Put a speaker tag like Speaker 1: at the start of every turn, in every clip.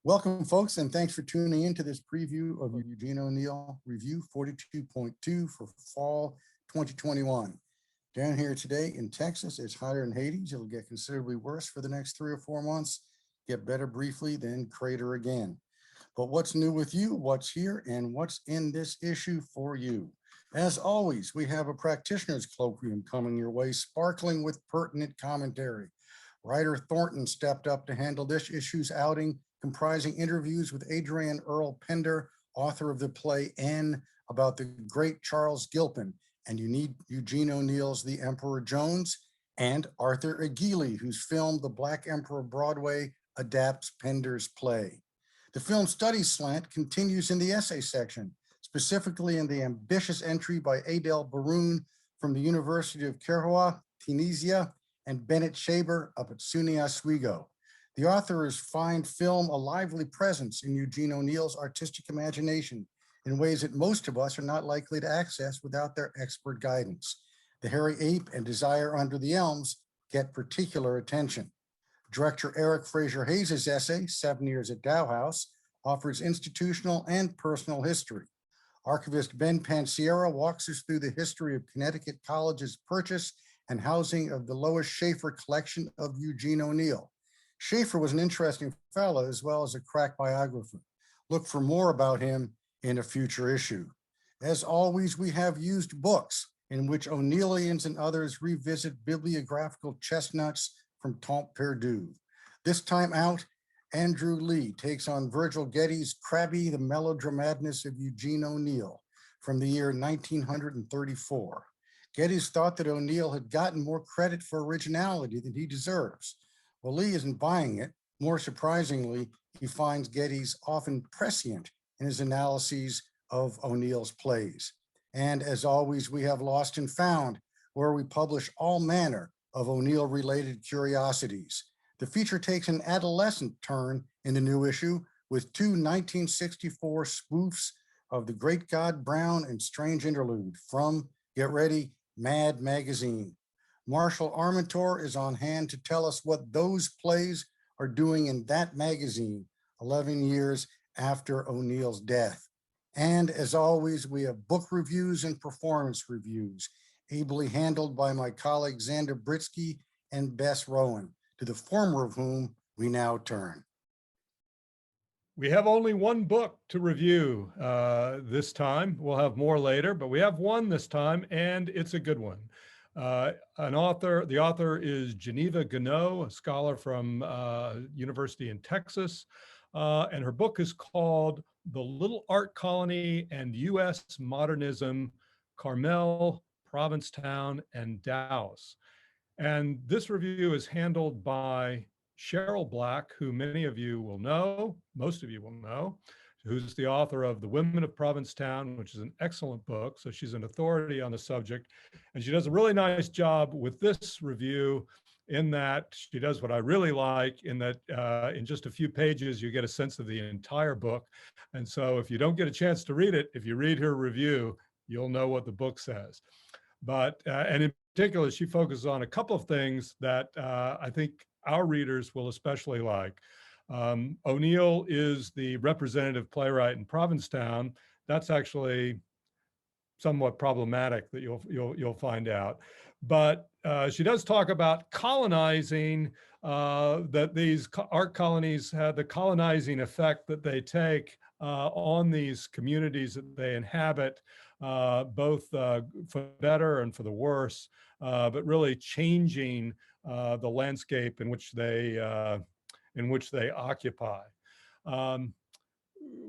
Speaker 1: Welcome, folks, and thanks for tuning in to this preview of Eugene O'Neill Review 42.2 for fall 2021. Down here today in Texas, it's hotter than Hades. It'll get considerably worse for the next 3 or 4 months, get better briefly, then crater again. But what's new with you, what's here, and what's in this issue for you? As always, we have a practitioner's colloquium coming your way, sparkling with pertinent commentary. Writer Thornton stepped up to handle this issue's outing, comprising interviews with Adrienne Earl Pender, author of the play N, about the great Charles Gilpin, and Eugene O'Neill's The Emperor Jones, and Arthur Aguili, whose film The Black Emperor Broadway adapts Pender's play. The film studies slant continues in the essay section, specifically in the ambitious entry by Adel Baroun from the University of Kairouan, Tunisia, and Bennett Shaber up at SUNY Oswego. The authors find film a lively presence in Eugene O'Neill's artistic imagination in ways that most of us are not likely to access without their expert guidance. The Hairy Ape and Desire Under the Elms get particular attention. Director Eric Fraser Hayes' essay, 7 Years at Dow House, offers institutional and personal history. Archivist Ben Pansiera walks us through the history of Connecticut College's purchase and housing of the Lois Schaefer collection of Eugene O'Neill. Schaefer was an interesting fellow as well as a crack biographer. Look for more about him in a future issue. As always, we have used books in which O'Neillians and others revisit bibliographical chestnuts from temps perdus. This time out, Andrew Lee takes on Virgil Getty's Crabby, the Melodramadness of Eugene O'Neill from the year 1934. Getty's thought that O'Neill had gotten more credit for originality than he deserves. Well, Lee isn't buying it. More surprisingly, he finds Getty's often prescient in his analyses of O'Neill's plays. And as always, we have Lost and Found, where we publish all manner of O'Neill-related curiosities. The feature takes an adolescent turn in the new issue with 2 1964 spoofs of The Great God Brown and Strange Interlude from, get ready, Mad Magazine. Marshall Armentor is on hand to tell us what those plays are doing in that magazine 11 years after O'Neill's death. And as always, we have book reviews and performance reviews, ably handled by my colleagues Zander, Brietzke, and Bess.rowen, to the former of whom we now turn.
Speaker 2: We have only one book to review this time. We'll have more later, but we have one this time, and it's a good one. The author is Geneva Gonneau, a scholar from University in Texas, and her book is called The Little Art Colony and U.S. Modernism, Carmel, Provincetown, and Dallas. And this review is handled by Cheryl Black, who many of you will know, most of you will know, who's the author of The Women of Provincetown, which is an excellent book. So she's an authority on the subject. And she does a really nice job with this review in that she does what I really like, in that in just a few pages, you get a sense of the entire book. And so if you don't get a chance to read it, if you read her review, you'll know what the book says. But, and in particular, she focuses on a couple of things that I think our readers will especially like. O'Neill is the representative playwright in Provincetown. That's actually somewhat problematic, that you'll find out. But she does talk about colonizing, that these art colonies have the colonizing effect that they take on these communities that they inhabit, both for better and for the worse, but really changing the landscape in which they occupy.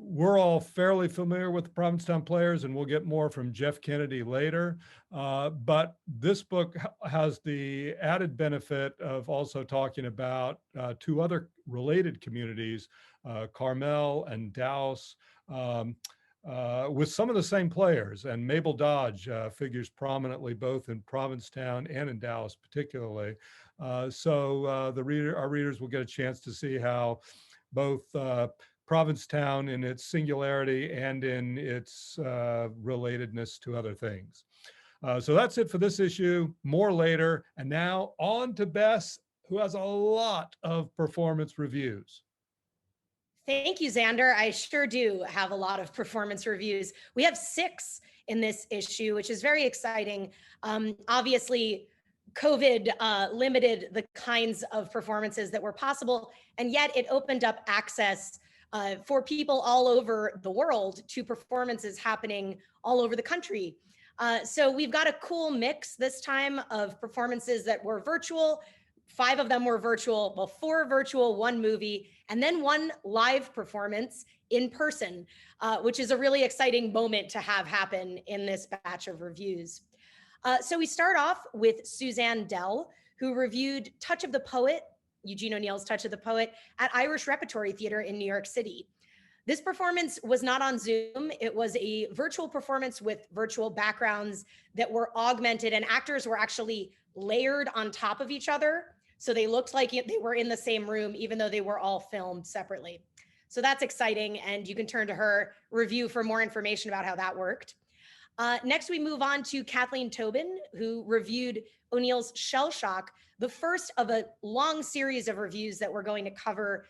Speaker 2: We're all fairly familiar with the Provincetown players, and we'll get more from Jeff Kennedy later. But this book has the added benefit of also talking about 2 other related communities, Carmel and Dallas, with some of the same players. And Mabel Dodge figures prominently both in Provincetown and in Dallas particularly. So our readers will get a chance to see how both Provincetown in its singularity and in its relatedness to other things. So that's it for this issue, more later. And now on to Bess, who has a lot of performance reviews.
Speaker 3: Thank you, Zander. I sure do have a lot of performance reviews. We have 6 in this issue, which is very exciting. Obviously, COVID limited the kinds of performances that were possible, and yet it opened up access for people all over the world to performances happening all over the country. So we've got a cool mix this time of performances that were virtual. 5 of them were virtual, well, 4 virtual, 1 movie, and then 1 live performance in person, which is a really exciting moment to have happen in this batch of reviews. So we start off with Suzanne Dell, who reviewed Touch of the Poet, Eugene O'Neill's Touch of the Poet, at Irish Repertory Theater in New York City. This performance was not on Zoom. It was a virtual performance with virtual backgrounds that were augmented, and actors were actually layered on top of each other. So they looked like they were in the same room, even though they were all filmed separately. So that's exciting, and you can turn to her review for more information about how that worked. Next, we move on to Kathleen Tobin, who reviewed O'Neill's Shell Shock, the first of a long series of reviews that we're going to cover.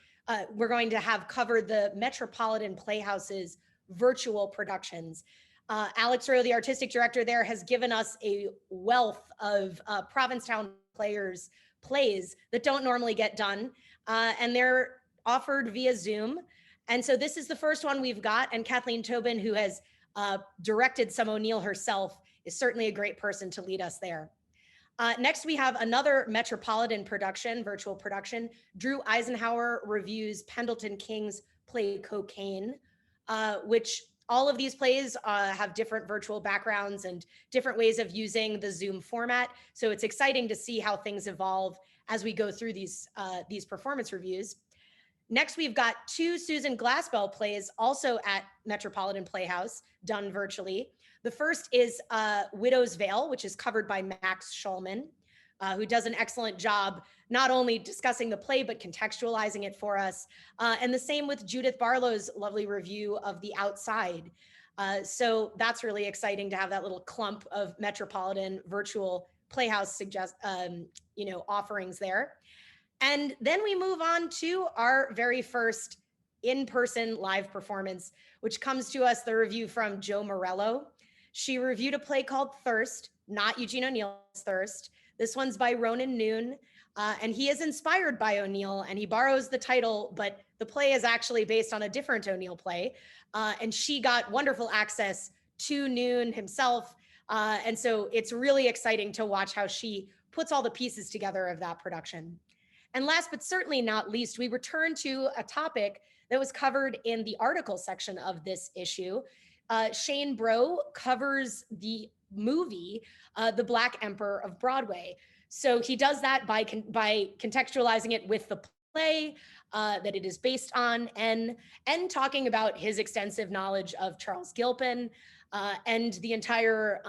Speaker 3: We're going to have covered the Metropolitan Playhouse's virtual productions. Alex Rowe, the artistic director there, has given us a wealth of Provincetown plays that don't normally get done, and they're offered via Zoom. And so this is the first one we've got, and Kathleen Tobin, who has directed some O'Neill herself, is certainly a great person to lead us there. Next, we have another Metropolitan production, virtual production. Drew Eisenhower reviews Pendleton King's play Cocaine, which all of these plays have different virtual backgrounds and different ways of using the Zoom format. So it's exciting to see how things evolve as we go through these performance reviews. Next, we've got 2 Susan Glassbell plays also at Metropolitan Playhouse, done virtually. The first is Widow's Veil, which is covered by Max Schulman, who does an excellent job not only discussing the play, but contextualizing it for us. And the same with Judith Barlow's lovely review of The Outside. So that's really exciting to have that little clump of Metropolitan virtual Playhouse offerings there. And then we move on to our very first in-person live performance, which comes to us, the review from Jo Morello. She reviewed a play called Thirst, not Eugene O'Neill's Thirst. This one's by Ronan Noon, and he is inspired by O'Neill, and he borrows the title, but the play is actually based on a different O'Neill play. And she got wonderful access to Noon himself. And so it's really exciting to watch how she puts all the pieces together of that production. And last but certainly not least, we return to a topic that was covered in the article section of this issue. Shane Bro covers the movie, The Black Emperor of Broadway. So he does that by contextualizing it with the play that it is based on, and talking about his extensive knowledge of Charles Gilpin and the entire,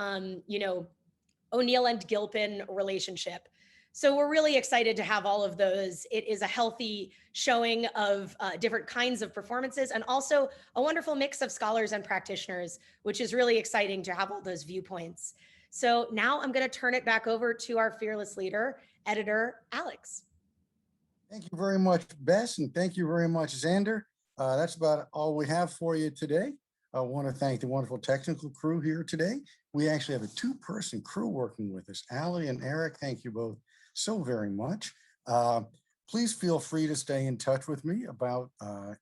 Speaker 3: O'Neill and Gilpin relationship. So we're really excited to have all of those. It is a healthy showing of different kinds of performances, and also a wonderful mix of scholars and practitioners, which is really exciting to have all those viewpoints. So now I'm going to turn it back over to our fearless leader, editor Alex.
Speaker 1: Thank you very much, Bess, and thank you very much, Zander. That's about all we have for you today. I want to thank the wonderful technical crew here today. We actually have a 2-person crew working with us. Allie and Eric, thank you both so very much. Please feel free to stay in touch with me about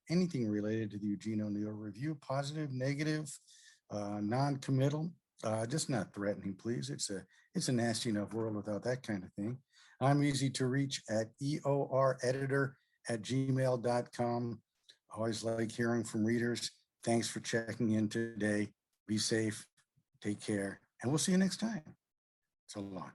Speaker 1: anything related to the Eugene O'Neill review, positive, negative, non-committal, just not threatening, please. It's a nasty enough world without that kind of thing. I'm easy to reach at eoreditor@gmail.com. Always like hearing from readers. Thanks for checking in today. Be safe, take care, and we'll see you next time. So long.